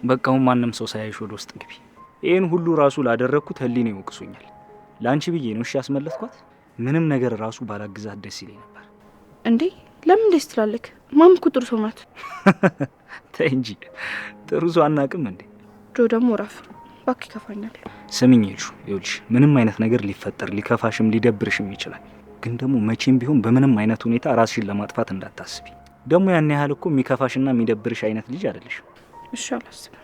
በቃውን ማንም ሰው ሳያይሽ ወደ ውስጥ ግቢ። ይሄን ሁሉ ራሱ ላደረኩት ህሊናዬ ይወቅሱኛል። ላንቺ ብዬ ነው እሺ ያስመለስኳት። ምንም ነገር ራሱ ባላግዛት ደስ ይለኝ ነበር። እንዴ ለምን ደስ ትላለክ? ማም እኮ ጥሩ ሰው ናት። ተይ እንጂ ጥሩ ሰው አናውቅም እንዴ? ጆ ደግሞ ራፍ ባክ ይከፋኛል። ስሚኝ ሄዱ፣ ይኸውልሽ ምንም አይነት ነገር ሊፈጠር ሊከፋሽም ሊደብርሽም ይችላል። ግን ደግሞ መቼም ቢሆን በምንም አይነት ሁኔታ ራስሽን ለማጥፋት እንዳታስቢ። ደግሞ ያን ያህል እኮ የሚከፋሽና የሚደብርሽ አይነት ልጅ አይደለሽም። እሺ አላስብም።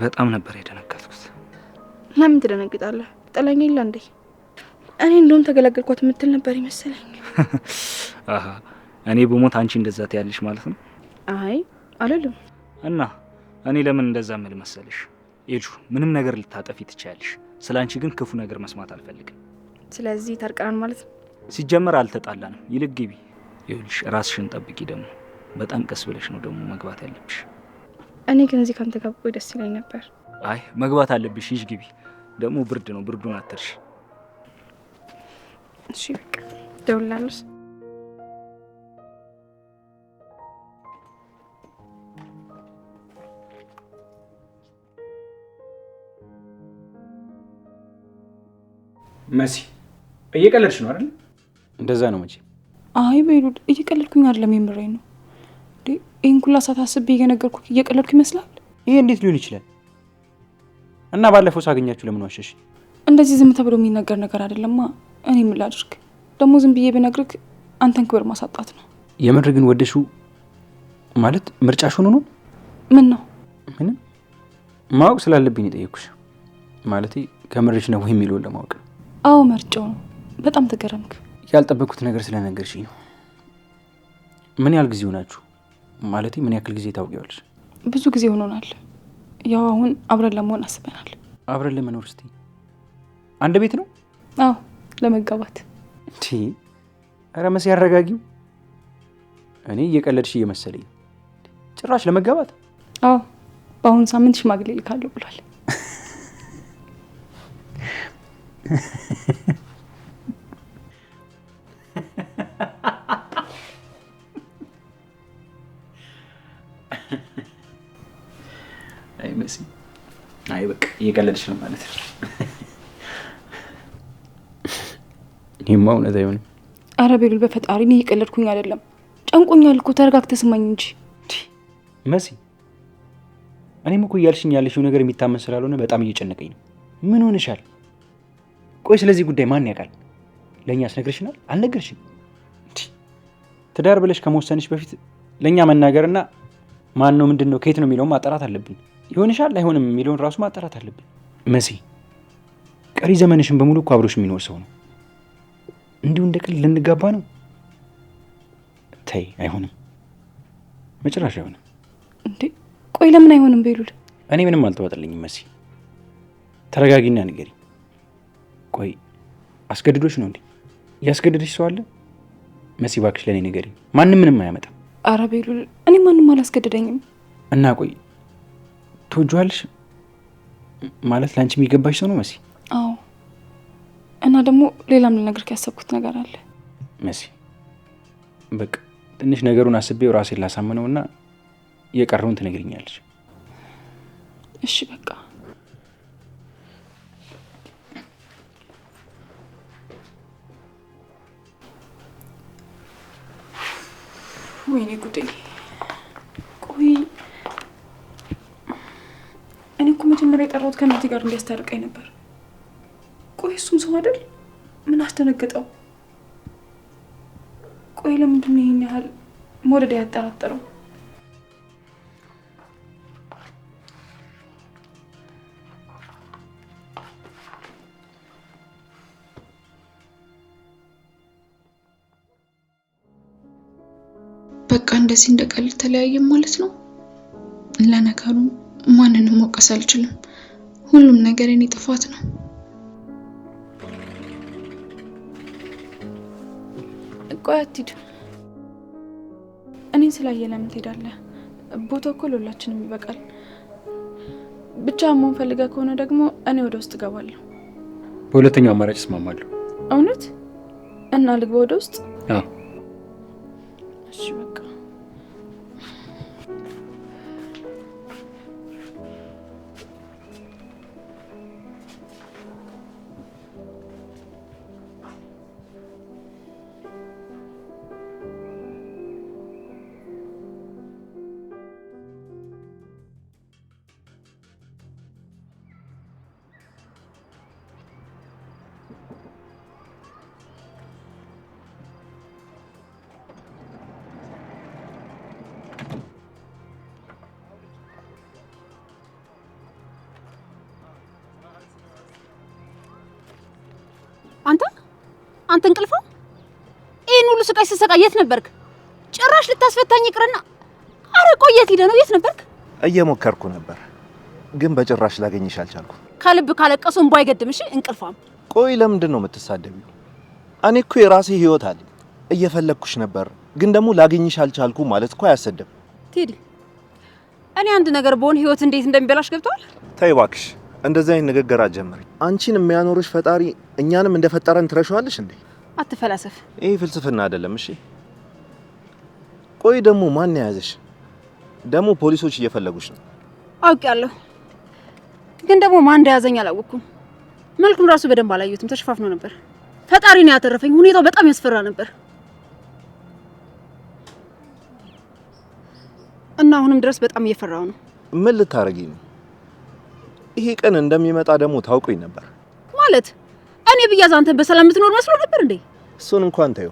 በጣም ነበር የደነገጥኩት። ለምን ትደነግጣለህ? ጥላኝ የለ እንዴ? እኔ እንደውም ተገላገልኳት የምትል ነበር ይመስለኝ። አሃ እኔ በሞት አንቺ እንደዛ ትያለሽ ማለት ነው? አይ አልልም። እና እኔ ለምን እንደዛ ምል መሰለሽ? ኤጁ ምንም ነገር ልታጠፊ ትችያለሽ። ስላንቺ ግን ክፉ ነገር መስማት አልፈልግም። ስለዚህ ታርቀናል ማለት ነው? ሲጀመር አልተጣላንም። ይልቅ ግቢ። ይኸውልሽ ራስሽን ጠብቂ። ደግሞ በጣም ቀስ ብለሽ ነው ደግሞ መግባት ያለብሽ። እኔ ግን እዚህ ካንተ ጋር ብቆይ ደስ ይለኝ ነበር። አይ መግባት አለብሽ። ይሽ ግቢ። ደግሞ ብርድ ነው፣ ብርዱን አትርሽ። እሺ በቃ ደውላለሁ። መሲ እየቀለድሽ ነው አይደል? እንደዛ ነው መቼ? አይ ቤሉድ እየቀለድኩኝ አይደለም፣ የምሬን ነው። ይህን ኩላ ሳታስብ እየነገርኩ እየቀለድኩ ይመስላል? ይሄ እንዴት ሊሆን ይችላል? እና ባለፈው ሳገኛችሁ ለምን ዋሸሽ? እንደዚህ ዝም ተብሎ የሚነገር ነገር አይደለማ። እኔ ምን ላድርግ ደግሞ? ዝም ብዬ ብነግርህ አንተን ክብር ማሳጣት ነው። የምር ግን ወደሽው ማለት ምርጫሽ ሆኖ ነው? ምን ነው? ምንም ማወቅ ስላለብኝ የጠየኩሽ። ማለቴ ከምርሽ ነው ወይ የሚለውን ለማወቅ። አዎ መርጫው ነው። በጣም ተገረምክ? ያልጠበቅኩት ነገር ስለነገርሽኝ ነው። ምን ያህል ጊዜ ሆናችሁ? ማለቴ ምን ያክል ጊዜ ታውቂዋለሽ? ብዙ ጊዜ ሆኖናል። ያው አሁን አብረን ለመሆን አስበናል። አብረን ለመኖር? እስቲ አንድ ቤት ነው? አዎ ለመጋባት። እንዴ ኧረ መሲ ያረጋጊው። እኔ እየቀለድሽ እየመሰለኝ። ጭራሽ ለመጋባት? አዎ በአሁኑ ሳምንት ሽማግሌ ልካለሁ ብሏል። አይ መሲ፣ አይ በቃ እየቀለድሽ ነው ማለት ነው። ይሄማ እውነት አይሆንም። አረ ቤሉል በፈጣሪ እኔ እየቀለድኩኝ አይደለም። ጨንቆኛል እኮ ተረጋግተህ ስማኝ እንጂ። መሲ እኔም እኮ እያልሽኝ ያለሽው ነገር የሚታመን ስላልሆነ በጣም እየጨነቀኝ ነው። ምን ሆነሻል? ቆይ ስለዚህ ጉዳይ ማን ያውቃል? ለእኛስ ነግረሽናል? አልነገርሽም? ትዳር ብለሽ ከመወሰንሽ በፊት ለእኛ መናገርና ማን ነው ምንድን ነው ከየት ነው የሚለውን ማጣራት አለብን። ይሆንሻል አይሆንም የሚለውን ራሱ ማጣራት አለብን። መሲ ቀሪ ዘመንሽን በሙሉ እኮ አብሮሽ የሚኖር ሰው ነው። እንዲሁ እንደ ቀልድ ልንጋባ ነው? ተይ፣ አይሆንም፣ መጨረሻ አይሆንም። እንዴ ቆይ ለምን አይሆንም ቤሉል? እኔ ምንም አልተዋጠልኝም። መሲ ተረጋጊና ንገሪ። ቆይ አስገድዶሽ ነው እንዴ? ያስገድድሽ ሰው አለ? መሲ እባክሽ ለእኔ ንገሪ። ማንም ምንም አያመጣም። አረ ቤሉል እኔ ማንም አላስገድደኝም። እና ቆይ ትወጂዋለሽ ማለት ለአንቺ የሚገባሽ ሰው ነው መሲ? አዎ። እና ደግሞ ሌላም ልነግርህ ያሰብኩት ነገር አለ መሲ። በቃ ትንሽ ነገሩን አስቤው ራሴን ላሳምነው እና የቀረውን ትነግሪኛለሽ። እሺ በቃ ወይኔ ጉዴ። ቆይ እኔ እኮ መጀመሪያ የጠራሁት ከእናቴ ጋር እንዲያስታርቀኝ ነበር። ቆይ እሱም ሰው አይደል? ምን አስደነገጠው? ቆይ ለምንድን ነው ይሄን ያህል መውደድ ያጠራጠረው? በቃ እንደዚህ እንደቀልድ ተለያየም ማለት ነው። ለነገሩ ማንንም መውቀስ አልችልም። ሁሉም ነገር የኔ ጥፋት ነው። ቆይ አትሂድ። እኔን ስላየ ለምን ትሄዳለህ? ቦታው እኮ ለሁላችንም ይበቃል። ብቻ መሆን ፈልገህ ከሆነ ደግሞ እኔ ወደ ውስጥ እገባለሁ። በሁለተኛው አማራጭ እስማማለሁ። እውነት? እና ልግባ ወደ ውስጥ? አዎ። እሺ በቃ አንተ እንቅልፋ ይሄን ሁሉ ስቃይ ስትሰቃይ የት ነበርክ? ጭራሽ ልታስፈታኝ ይቅርና አረ ቆየት ሄደ ነው የት ነበርክ? እየሞከርኩ ነበር ግን በጭራሽ ላገኝሽ አልቻልኩም። ከልብ ካለቀሱ እንባ አይገድም። እሺ እንቅልፋም። ቆይ ለምንድን ነው የምትሳደቢው? እኔ እኮ የራሴ ህይወት አለ። እየፈለግኩሽ ነበር ግን ደግሞ ላገኝሽ አልቻልኩም ማለት እኮ አያሰደም። ቴዲ እኔ አንድ ነገር በሆነ ህይወት እንዴት እንደሚበላሽ ገብቷል? ተይ እባክሽ እንደዚህ አይነት ንግግር አትጀምሪ። አንቺን የሚያኖርሽ ፈጣሪ እኛንም እንደፈጠረን ትረሻዋለሽ እንዴ? አትፈላሰፍ። ይሄ ፍልስፍና አይደለም። እሺ ቆይ ደግሞ ማን ያዘሽ? ደግሞ ፖሊሶች እየፈለጉሽ ነው። አውቄያለሁ ግን ደግሞ ማን እንደያዘኝ አላወኩም። መልኩን ራሱ በደንብ አላየሁትም፣ ተሸፋፍኖ ነበር። ፈጣሪ ነው ያተረፈኝ። ሁኔታው በጣም ያስፈራ ነበር እና አሁንም ድረስ በጣም እየፈራው ነው። ምን ልታረጊ ነው? ይሄ ቀን እንደሚመጣ ደግሞ ታውቁኝ ነበር ማለት። እኔ ብያዝ አንተ በሰላም የምትኖር መስሎ ነበር እንዴ? እሱን እንኳን ታዩ።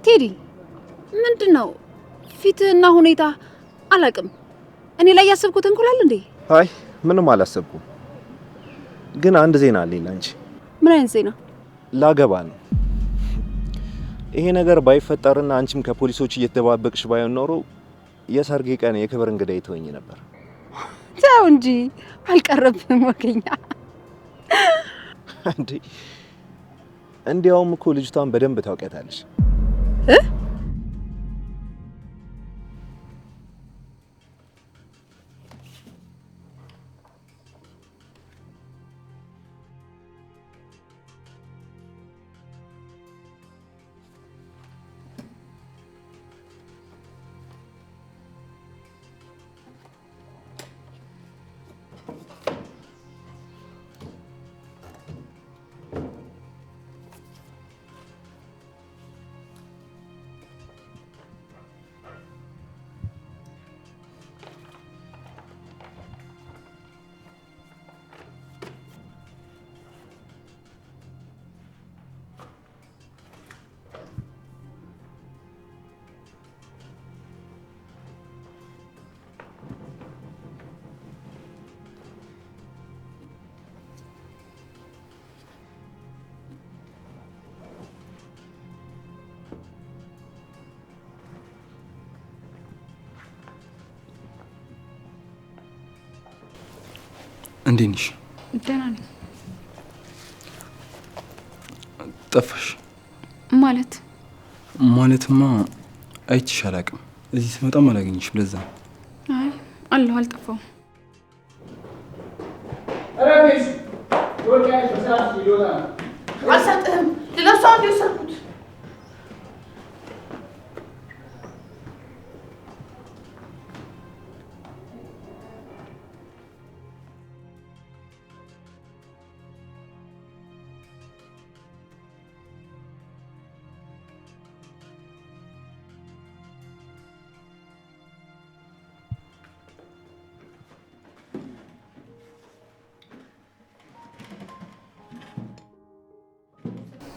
ቴዲ ምንድነው ፊትህና ሁኔታ አላቅም። እኔ ላይ ያሰብኩት እንኩላል እንዴ? አይ ምንም አላሰብኩም። ግን አንድ ዜና አለኝ ላንቺ። ምን አይነት ዜና? ላገባ ነው። ይሄ ነገር ባይፈጠርና አንቺም ከፖሊሶች እየተባበቅሽ ባይሆን ኖሮ የሰርጌ ቀን የክብር እንግዳ ይተወኝ ነበር። ተው እንጂ አልቀረብም ወገኛ። እንዴ እንዲያውም እኮ ልጅቷን በደንብ ታውቂያታለሽ። እንዴት ነሽ? ደህና ነኝ። ጠፋሽ? ማለትማ አይቼሽ አላውቅም። እዚህ ስመጣም አላገኘሽም። ለዛ አይ አለሁ፣ አልጠፋሁም። አልሰጥህም። ለሷ እንዲወሰድኩት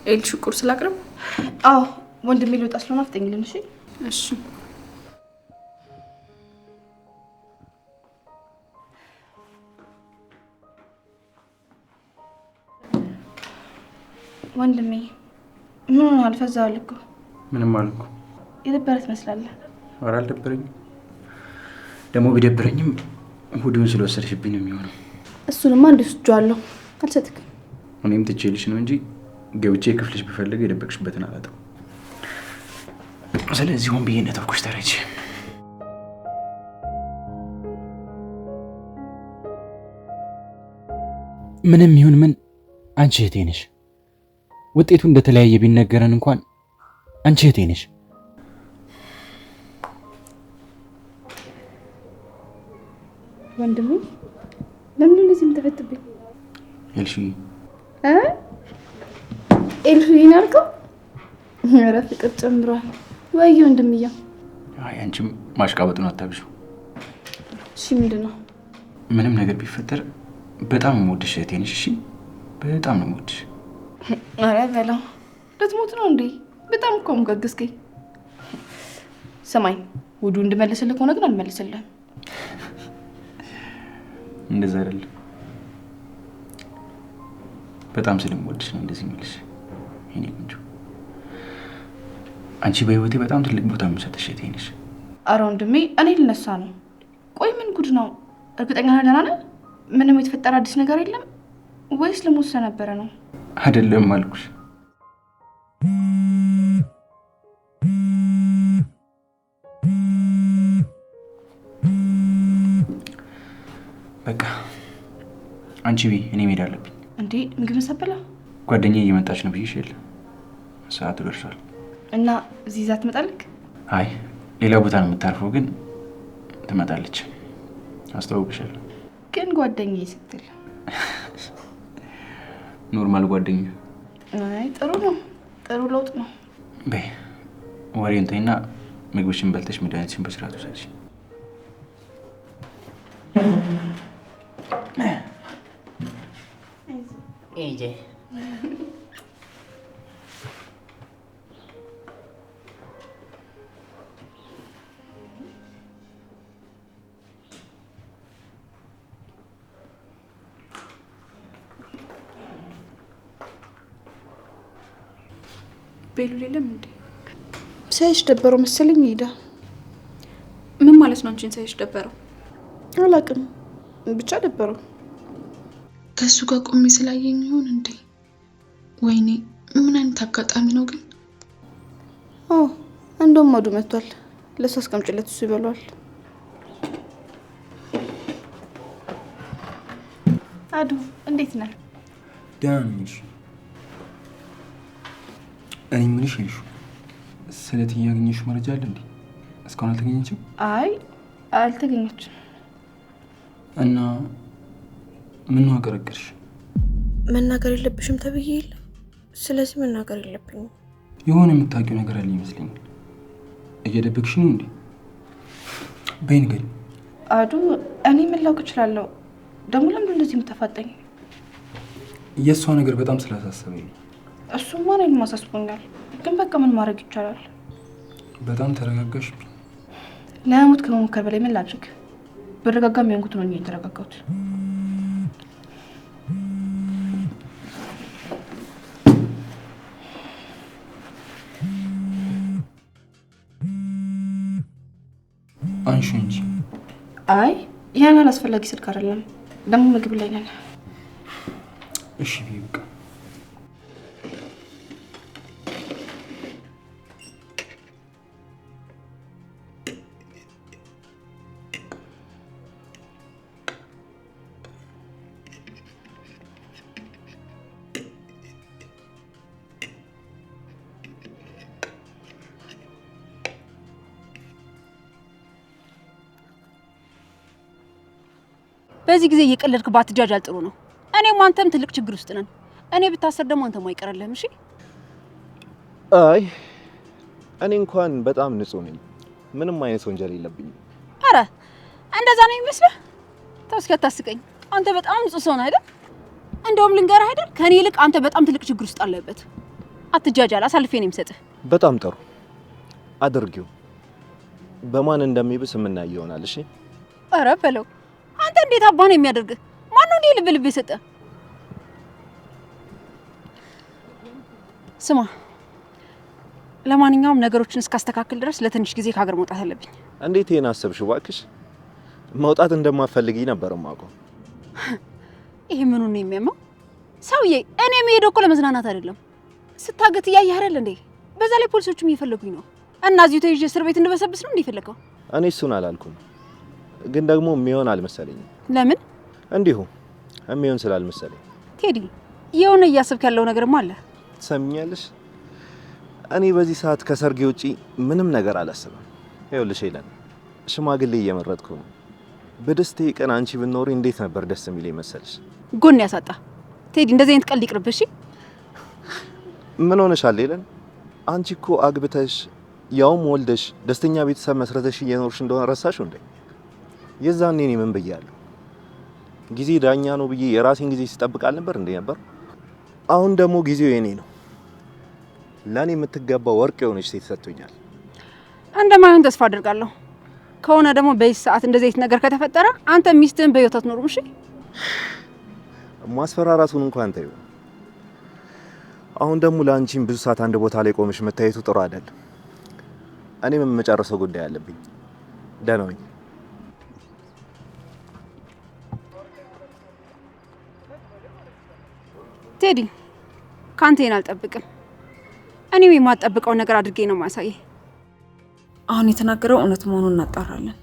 ኤልሹ ቁርስ ላቅርብ? አዎ ወንድሜ ሊወጣ ስለሆነ አፍጠኝልን። እሺ እሺ። ወንድሜ ምን ሆነሃል? ፈዛሃል እኮ። ምንም አልኩ። የደበረ ትመስላለህ። ኧረ አልደበረኝም። ደግሞ ቢደብረኝም ሁሉን ስለወሰድሽብኝ ነው የሚሆነው። እሱንማ እንደስጇለሁ። አልሰጥክም። እኔም ትቼልሽ ነው እንጂ ገብቼ ክፍልሽ ብፈልግ የደበቅሽበትን አላጣም። ስለዚህ ሆን ብዬ እንደተውኩሽ ተረጂ። ምንም ይሁን ምን አንቺ እህቴ ነሽ። ውጤቱ እንደተለያየ ቢነገረን እንኳን አንቺ እህቴ ነሽ። ወንድሜ ለምን እንደዚህ የምትፈትብኝ? ኤልሺ ኤልሹ ይናርከው። ኧረ ፍቅር ጨምሯል ወይ ወንድምዬ? አይ አንቺም ማሽቃበጡን አታብዢው። እሺ ምንድን ነው? ምንም ነገር ቢፈጠር በጣም የምወድሽ እህቴ ነሽ። እሺ በጣም ነው የምወድሽ። ኧረ በለው ልትሞት ነው እንዴ? በጣም እኮ ሙጋገስከኝ። ሰማኝ ውዱ እንድመልስልህ ከሆነ ግን አልመልስልህም። እንደዛ አይደለም። በጣም ስለምወድሽ ነው እንደዚህ የምልሽ። የኔ ቆንጆ አንቺ በህይወቴ በጣም ትልቅ ቦታ የምሰጥሽ እህቴ ነሽ። ኧረ ወንድሜ እኔ ልነሳ ነው። ቆይ ምን ጉድ ነው? እርግጠኛ ነህ ደህና ነህ? ምንም የተፈጠረ አዲስ ነገር የለም ወይስ ልሞት ስለነበረ ነው? አይደለም አልኩሽ። በቃ አንቺ ቢ እኔ መሄድ አለብኝ። እንዴ ምግብ ሰበላ? ጓደኛዬ እየመጣች ነው ብዬሽ የለ ሰዓቱ ደርሷል። እና እዚህ ይዛ ትመጣለች? አይ ሌላ ቦታ ነው የምታርፈው፣ ግን ትመጣለች። አስተዋውቅሻለሁ። ግን ጓደኛዬ ስትል ኖርማል ጓደኛ። አይ ጥሩ ነው፣ ጥሩ ለውጥ ነው። በይ ወሬን ተይና ምግብሽን በልተሽ መድኃኒትሽን በስርዓቱ ውሰጂ። ኤጄ ቤሉ የለም እንዴ? ሳይሽ ደበረው መሰለኝ ሄዳ። ምን ማለት ነው አንቺን ሳይሽ ደበረው? አላውቅም ብቻ ደበረው። ከሱ ጋር ቆሜ ስላየኝ ይሆን እንዴ? ወይኔ ምን አይነት አጋጣሚ ነው ግን። እንደውም አዱ መጥቷል። ለሱ አስቀምጭለት፣ እሱ ይበሏል። አዱ እንዴት ነህ? ደህና ነኝ። እኔ ምንሽ ይልሽ ስለዚህ ያገኘሽ መረጃ አለ እንዴ? እስካሁን አልተገኘችም? አይ አልተገኘችም። እና ምን ነው አቀረቀርሽ? መናገር የለብሽም ተብዬ የለ። ስለዚህ መናገር የለብኝም። የሆነ የምታውቂው ነገር አለ ይመስለኛል። እየደበቅሽ ነው እንዴ? በይ ንገሪኝ። አዱ እኔ ምን ላውቅ እችላለሁ? ደግሞ ለምን እንደዚህ የምታፋጠኝ? የእሷ ነገር በጣም ስላሳሰበኝ ነው። እሱማ እኔን ማሳስቦኛል፣ ግን በቃ ምን ማድረግ ይቻላል? በጣም ተረጋጋሽ። ለመሞት ከመሞከር በላይ ምን ላድርግ? በረጋጋም የሆንኩት ነው የተረጋጋሁት። አንሺ እንጂ። አይ ያን አላስፈላጊ ስልክ አይደለም፣ ደግሞ ምግብ ላይ ነን። እሺ በቃ በዚህ ጊዜ እየቀለድክ ባትጃጃል ጥሩ ነው። እኔም አንተም ትልቅ ችግር ውስጥ ነን። እኔ ብታሰር ደግሞ አንተም አይቀርልህም። እሺ አይ እኔ እንኳን በጣም ንጹህ ነኝ። ምንም አይነት ወንጀል የለብኝም። አረ እንደዛ ነው የሚመስለው? ተው እስኪ አታስቀኝ። አንተ በጣም ንጹህ ሰው ነህ አይደል? እንደውም ልንገርህ አይደል፣ ከኔ ይልቅ አንተ በጣም ትልቅ ችግር ውስጥ አለበት። አትጃጃል፣ አሳልፌ ነው የምሰጥህ። በጣም ጥሩ አድርጊው። በማን እንደሚብስ የምናየው ይሆናል። እሺ አረ በለው። አንተ እንዴት አባ ነው የሚያደርግህ? ማን ነው እንዴ ልብ የሰጠህ? ስማ፣ ለማንኛውም ነገሮችን እስካስተካክል ድረስ ለትንሽ ጊዜ ከሀገር መውጣት አለብኝ። እንዴት ይሄን አሰብሽ? እባክሽ መውጣት እንደማትፈልጊ ነበር የማውቀው። ይሄ ምኑ ነው የሚያመው? ሰውዬ እኔ የምሄደው እኮ ለመዝናናት አይደለም። ስታገት እያየህ አይደል እንዴ? በዛ ላይ ፖሊሶቹም እየፈለጉኝ ነው። እና እዚሁ ተይዤ እስር ቤት እንድበሰብስ ነው እንዴ የፈለከው? እኔ እሱን አላልኩም፣ ግን ደግሞ የሚሆን አልመሰለኝም። ለምን? እንዲሁ የሚሆን ስላልመሰለኝ። ቴዲ፣ የሆነ እያሰብክ ያለው ነገርማ አለ። ትሰሚኛለሽ? እኔ በዚህ ሰዓት ከሰርጌ ውጪ ምንም ነገር አላስብም። ይኸውልሽ ሄለን፣ ሽማግሌ እየመረጥኩ ነው። በደስቴ ቀን አንቺ ብትኖሪ እንዴት ነበር ደስ የሚለኝ መሰልሽ? ጎን ያሳጣ ቴዲ፣ እንደዚህ አይነት ቀልድ ይቅርብሽ። ምን ሆነሻል ሄለን? አንቺ እኮ አግብተሽ ያውም ወልደሽ ደስተኛ ቤተሰብ መስረተሽ እየኖርሽ እንደሆነ ረሳሽው እንዴ? የዛኔ እኔ ምን ብያለሁ? ጊዜ ዳኛ ነው ብዬ የራሴን ጊዜ ሲጠብቅ አልነበር እንዴ ነበር? አሁን ደግሞ ጊዜው የኔ ነው። ለኔ የምትገባው ወርቅ የሆነች ሴት ሰጥቶኛል። እንደማይሆን ተስፋ አድርጋለሁ። ከሆነ ደግሞ በዚህ ሰዓት እንደዚህ አይነት ነገር ከተፈጠረ አንተ ሚስትህን በህይወት አትኖርም። እሺ ማስፈራራቱን እንኳን ተይው። አሁን ደግሞ ለአንቺም ብዙ ሰዓት አንድ ቦታ ላይ ቆመሽ መታየቱ ጥሩ አይደለም። እኔም የምጨርሰው ጉዳይ አለብኝ። ደህና ነኝ። ቴዲ ካንተ ይሄን አልጠብቅም። እኔም የማጠብቀው ነገር አድርጌ ነው ማሳየ። አሁን የተናገረው እውነት መሆኑን እናጣራለን።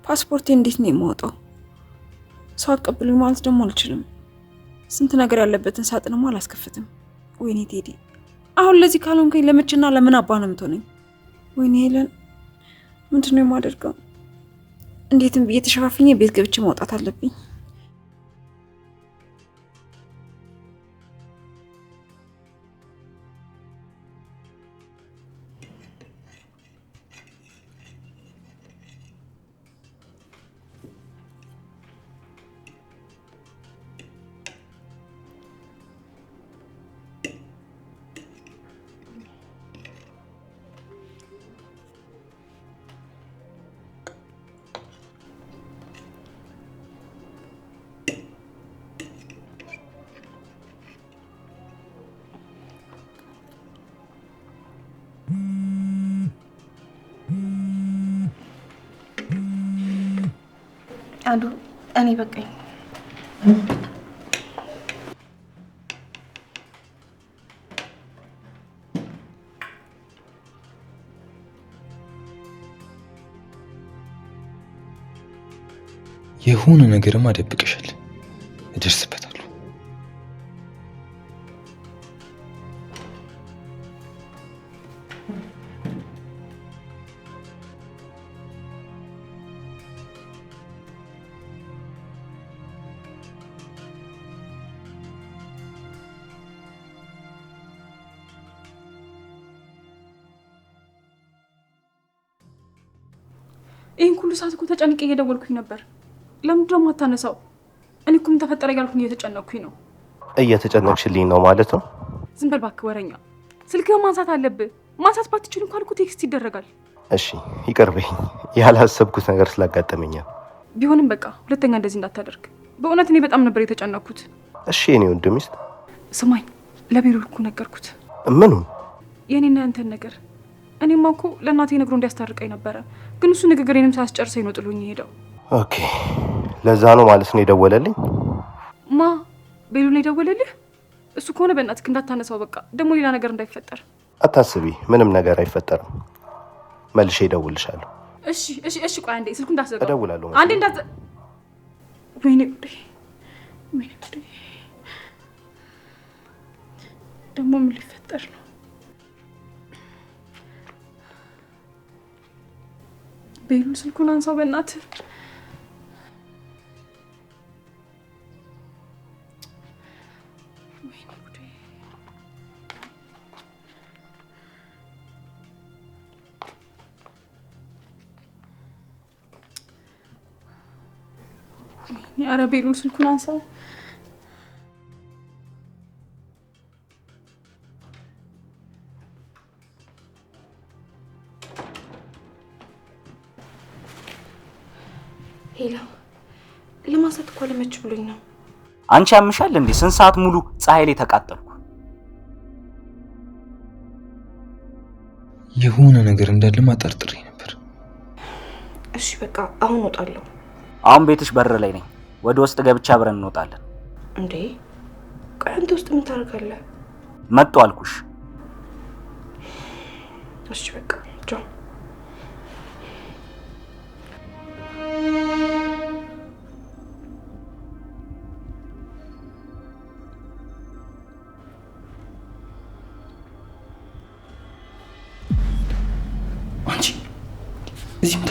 ፓስፖርቴ እንዴት ነው የማወጣው? ሰው አቀብሉኝ ማለት ደግሞ አልችልም። ስንት ነገር ያለበትን ሳጥንማ አላስከፍትም። ወይኔ ቴዲ፣ አሁን ለዚህ ካልሆንከኝ ለመችና ለምን አባ ነው የምትሆነኝ? ወይኔ ሄለን፣ ምንድነው የማደርገው? እንዴትም ብዬ ተሸፋፍኜ ቤት ገብቼ ማውጣት አለብኝ። አዱ እኔ በቃኝ። የሆነ ነገርም አደብቀሻል። እደርስበታለሁ። ይሄን ሁሉ ሰዓት እኮ ተጨንቄ እየደወልኩኝ ነበር። ለምን ደግሞ አታነሳው? እኔ እኮ ምን ተፈጠረ እያልኩኝ እየተጨነቅኩኝ ነው። እየተጨነቅሽልኝ ነው ማለት ነው? ዝም በል እባክህ ወረኛ። ስልክህ ማንሳት አለብህ። ማንሳት ባትችል እንኳን እኮ ቴክስት ይደረጋል። እሺ ይቅር በይኝ፣ ያላሰብኩት ነገር ስላጋጠመኛል። ቢሆንም በቃ ሁለተኛ እንደዚህ እንዳታደርግ። በእውነት እኔ በጣም ነበር የተጨነቅኩት። እሺ የኔ ወንድም ሚስት ስማኝ፣ ለቤሩል እኮ ነገርኩት። ምኑን? የኔና ያንተን ነገር። እኔማ እኮ ለእናቴ ነግሮ እንዲያስታርቀኝ ነበረ፣ ግን እሱ ንግግሬንም ሳያስጨርሰኝ ነው ጥሎኝ ሄደው። ኦኬ፣ ለዛ ነው ማለት ነው የደወለልኝ? ማ ቤሉል የደወለልህ? እሱ ከሆነ በእናትህ እንዳታነሳው፣ በቃ ደግሞ ሌላ ነገር እንዳይፈጠር። አታስቢ፣ ምንም ነገር አይፈጠርም። መልሼ እደውልልሻለሁ። እሺ እሺ እሺ። ቆይ አንዴ ስልኩን እንዳትዘጋው። እደውላለሁ። አንዴ እንዳት ወይኔ ጉዴ፣ ወይኔ ጉዴ፣ ደግሞ ምን ሊፈጠር ነው? ቤሉል ስልኩን አንሳው በእናትህ። ኧረ ቤሉል ስልኩን አንሳው። ሄላ ለማንሳት እኮ አለመች ብሎኝ ነው። አንቺ ያምሻል እንዴ? ስንት ሰዓት ሙሉ ፀሐይ ላይ ተቃጠልኩ። የሆነ ነገር እንዳለ ማጠርጥሬ ነበር። እሺ በቃ አሁን እወጣለሁ። አሁን ቤትሽ በር ላይ ነኝ። ወደ ውስጥ ገብቻ አብረን እንወጣለን። እንዴ ቆይ አንተ ውስጥ ምን ታደርጋለህ? መጡ አልኩሽ። እሺ በቃ ቻው። አንቺ እዚህ ምን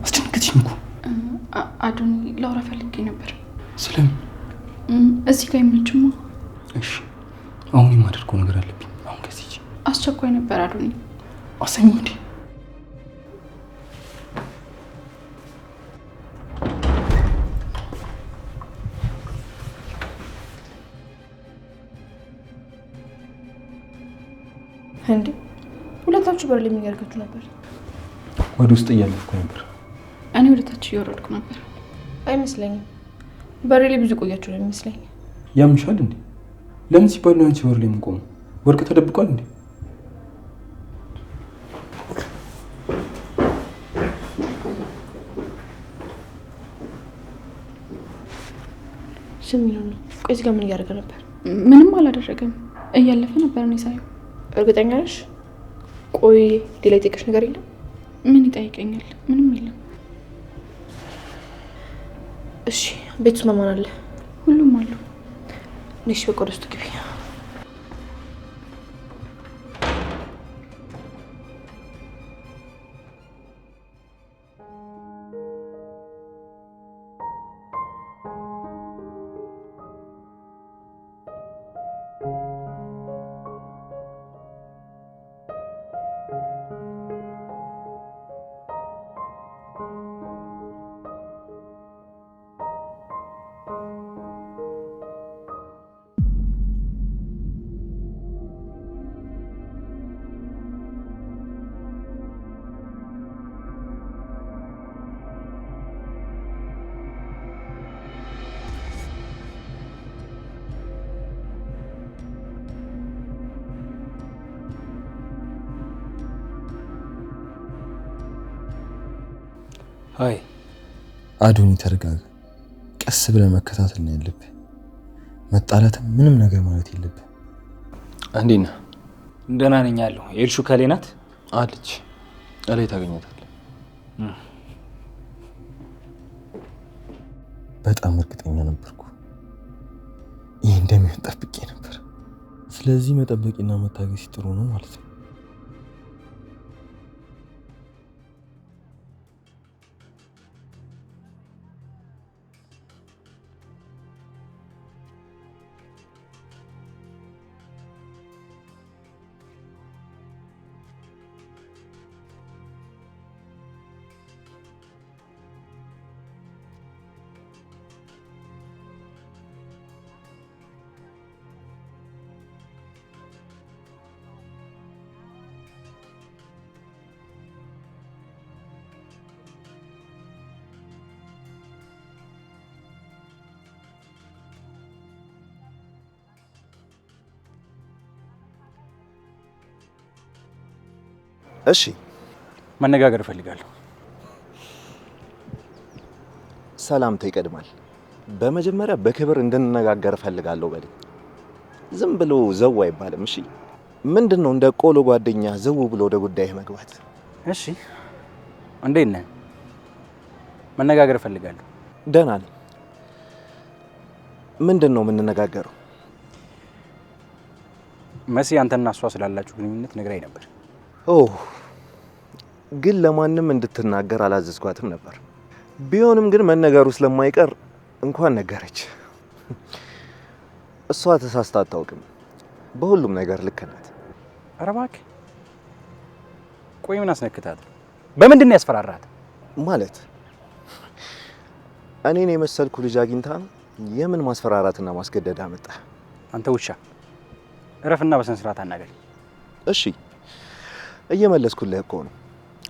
አስደነገጥሽኝ እኮ። አዶኒ ላውራ ፈልጌ ነበር። ስለምን? እዚህ ጋር የምንችማ። እሺ አሁን የማደርገው ነገር አለብኝ። አሁን ከዚህ አስቸኳይ ነበር አዶኒ። አሰኝ እንዴ? እንዴ ሁለታችሁ በር ላይ የሚያርጋችሁ ነበር? ወደ ውስጥ እያለፍኩ ነበር። እኔ ወደ ታች እየወረድኩ ነበር። አይመስለኝም። በር ላይ ብዙ ቆያችሁ ነው የሚመስለኝ። ያምሻል እንዴ? ለምን ሲባል ነው አንቺ በር ላይ የምቆመው? ወርቅ ተደብቋል እንዴ? ስሚ ነው። ቆይ እዚህ ጋር ምን እያደረገ ነበር? ምንም አላደረገም። እያለፈ ነበር ነው ሳየው። እርግጠኛ ነሽ? ቆይ ሌላ የጠየቀሽ ነገር የለም? ምን ይጠይቀኛል? ምንም የለም። እሺ ቤት ውስጥ ማን አለ? ሁሉም አሉ። ነሽ በቃ ወደ ውስጥ ግቢ። አይ አዶኒ ተረጋጋ። ቀስ ብለህ መከታተል ነው ያለብህ። መጣላትም ምንም ነገር ማለት የለብህ። እንዴት ነህ? ደህና ነኝ አለሁ። ኤልሹ ከሌ ናት አለች። እላይ ታገኛታለህ። በጣም እርግጠኛ ነበርኩ ይህ እንደሚሆን ጠብቄ ነበር። ስለዚህ መጠበቂና መታገስ ጥሩ ነው ማለት ነው። እሺ መነጋገር እፈልጋለሁ። ሰላምታ ይቀድማል። በመጀመሪያ በክብር እንድንነጋገር እፈልጋለሁ በል። ዝም ብሎ ዘው አይባልም። እሺ ምንድነው እንደ ቆሎ ጓደኛ ዘው ብሎ ወደ ጉዳይ መግባት? እሺ እንዴት ነህ? መነጋገር እፈልጋለሁ። ደህና ነኝ። ምንድነው የምንነጋገረው? መሲ አንተና እሷ ስላላችሁ ግንኙነት ነግራኝ ነበር። ግን ለማንም እንድትናገር አላዘዝኳትም ነበር። ቢሆንም ግን መነገሩ ስለማይቀር እንኳን ነገረች። እሷ ተሳስታ አታውቅም። በሁሉም ነገር ልክ ናት። ኧረ እባክህ ቆይ ምን አስነክታት? በምንድን ነው ያስፈራራት? ማለት እኔን የመሰልኩ ልጅ አግኝታ ነው? የምን ማስፈራራትና ማስገደድ አመጣ? አንተ ውሻ እረፍና በስነ ስርዓት አናገር። እሺ እየመለስኩልህ እኮ ነው።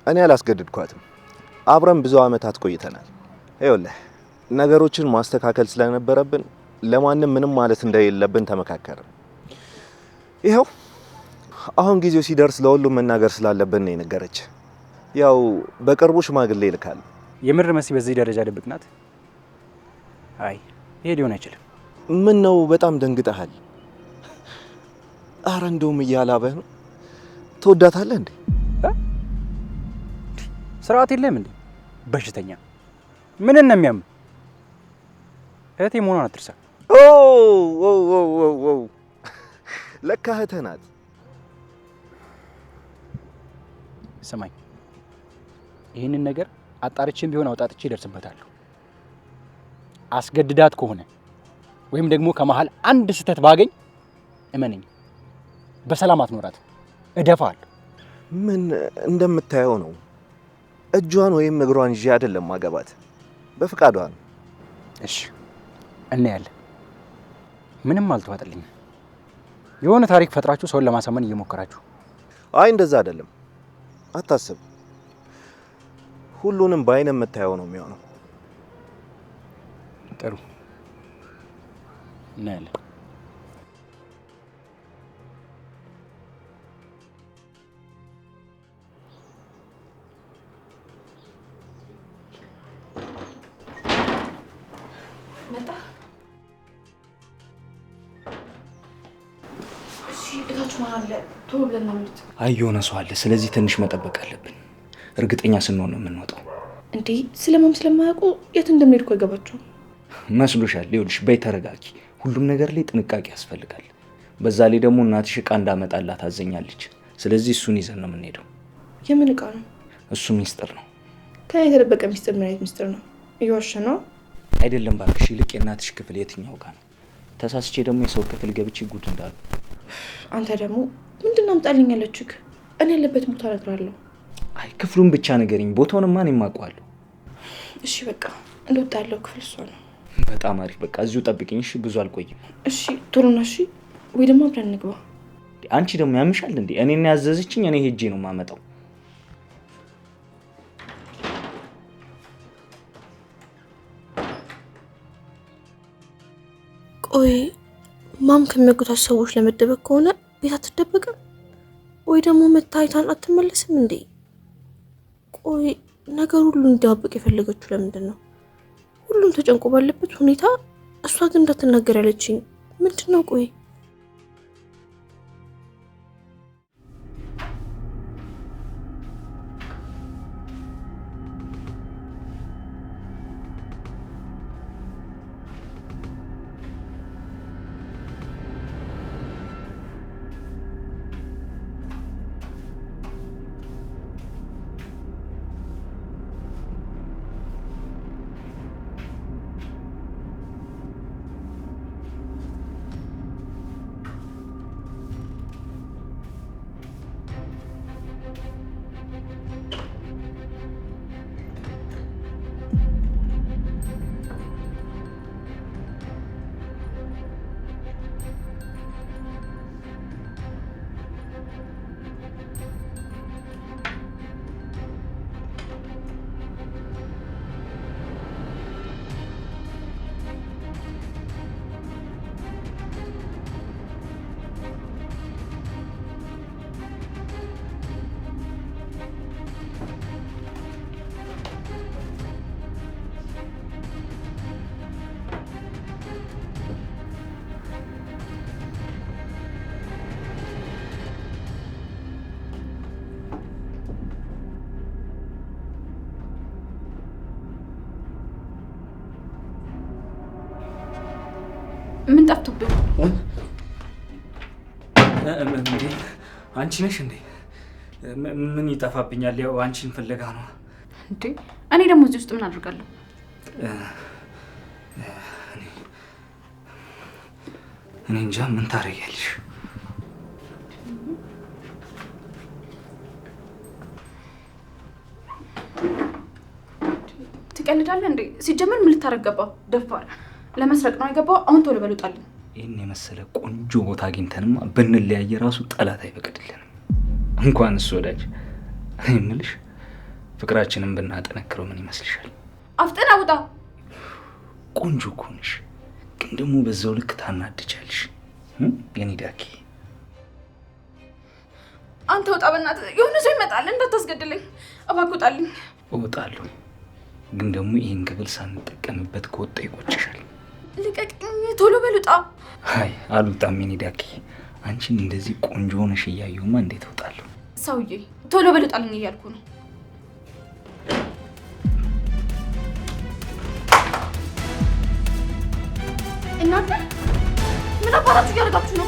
እኔ አላስገድድኳትም። አብረን ብዙ አመታት ቆይተናል። ይኸውልህ ነገሮችን ማስተካከል ስለነበረብን ለማንም ምንም ማለት እንደሌለብን ተመካከርን። ይኸው አሁን ጊዜው ሲደርስ ለሁሉም መናገር ስላለብን ነው የነገረች። ያው በቅርቡ ሽማግሌ ይልካል። የምር መሲ በዚህ ደረጃ ድብቅ ናት? አይ ይሄ ሊሆን አይችልም። ምን ነው በጣም ደንግጠሃል? አረ እንደውም እያላበህ ነው። ትወዳታለህ እንዴ? ስርዓት የለም እንዴ? በሽተኛ ምን ነው የሚያም? እህቴ መሆኗን አትርሳ። ለካ እህትህ ናት። ስማኝ፣ ይህንን ነገር አጣርቼም ቢሆን አውጣጥቼ ይደርስበታለሁ። አስገድዳት ከሆነ ወይም ደግሞ ከመሃል አንድ ስህተት ባገኝ እመነኝ በሰላም አትኖራት፣ እደፋለሁ። ምን እንደምታየው ነው። እጇን ወይም እግሯን ይዤ አይደለም ማገባት፣ በፍቃዷ ነው። እሺ እናያለን። ምንም አልተዋጠልኝም። የሆነ ታሪክ ፈጥራችሁ ሰውን ለማሳመን እየሞከራችሁ። አይ እንደዛ አይደለም፣ አታስብ። ሁሉንም በአይን የምታየው ነው የሚሆነው። ጥሩ እናያለን። መጣ። እሺ እታች ማን አለ? ቶሎ ብለን ነው የምንወጣው። አይ የሆነ ሰው አለ። ስለዚህ ትንሽ መጠበቅ አለብን። እርግጠኛ ስንሆን ነው የምንወጣው። እንዴ ስለማም ስለማያውቁ የት እንደምንሄድ እኮ አይገባቸውም መስሎሻል? ይኸውልሽ በይ ተረጋጊ። ሁሉም ነገር ላይ ጥንቃቄ ያስፈልጋል። በዛ ላይ ደግሞ እናትሽ ዕቃ እንዳመጣላት ታዘኛለች። ስለዚህ እሱን ይዘን ነው የምንሄደው። የምን ዕቃ ነው? እሱ ሚስጥር ነው። ከኔ የተደበቀ ሚስጥር ምን አይነት ሚስጥር ነው? እየዋሸ ነው አይደለም ባክሽ። ይልቅ የእናትሽ ክፍል የትኛው ጋር ነው? ተሳስቼ ደግሞ የሰው ክፍል ገብቼ ጉድ እንዳሉ። አንተ ደግሞ ምንድን ነው አምጣልኝ ያለችህ? እኔ ያለበት ቦታ እነግርሃለሁ። አይ ክፍሉን ብቻ ንገሪኝ። ቦታውን ማን የማውቀዋለሁ? እሺ በቃ እንደወጣ ያለው ክፍል እሷ ነው። በጣም አሪፍ። በቃ እዚሁ ጠብቂኝ እሺ? ብዙ አልቆይም። እሺ ቶሎና። እሺ ወይ ደግሞ አብረን እንግባ። አንቺ ደግሞ ያምሻል እንዴ? እኔና ያዘዘችኝ እኔ ሄጄ ነው የማመጣው። ቆይ ማም ከሚያውቁት ሰዎች ለመደበቅ ከሆነ ቤት አትደበቅም ወይ? ደግሞ መታየቷን አትመለስም እንዴ? ቆይ ነገር ሁሉ እንዲያበቅ የፈለገችው ለምንድን ነው? ሁሉም ተጨንቆ ባለበት ሁኔታ እሷ ግን እንዳትናገር ያለችኝ ምንድን ነው? ቆይ ምን ጠፍቶብኝ? እንዴ አንቺ ነሽ እንዴ? ምን ይጠፋብኛል? ያው አንቺን ፍለጋ ነው። እንዴ እኔ ደግሞ እዚህ ውስጥ ምን አድርጋለሁ? እኔ እንጃ። ምን ታረጊያለሽ? ትቀልዳለህ እንዴ? ሲጀመር ምን ልታረግ ገባ? ደፋር ለመስረቅ ነው የገባው። አሁን ቶሎ በሉጣልኝ። ይህን የመሰለ ቆንጆ ቦታ አግኝተንማ ብንለያየ ራሱ ጠላት አይፈቅድልንም። እንኳን እሱ ወዳጅ። እኔ የምልሽ ፍቅራችንን ብናጠነክረው ምን ይመስልሻል? አፍጥና ውጣ። ቆንጆ እኮ ነሽ፣ ግን ደግሞ በዛው ልክ ታናድቻለሽ። የኔ ዳኪ አንተ ውጣ በእናትህ። የሆነ ሰው ይመጣል፣ እንዳታስገድለኝ እባክህ ውጣልኝ። እወጣለሁ፣ ግን ደግሞ ይህን ክፍል ሳንጠቀምበት ከወጣ ይቆጭሻል። ልቀቅኝ፣ ቶሎ በሉጣ። አይ አልወጣም የኔ ዳኪ። አንቺን እንደዚህ ቆንጆ ሆነሽ እያየሁማ እንዴት እወጣለሁ? ሰውዬ ቶሎ በሉጣልኝ እያልኩ ነው። እናንተ ምን አባታችሁ እያደረጋችሁ ነው?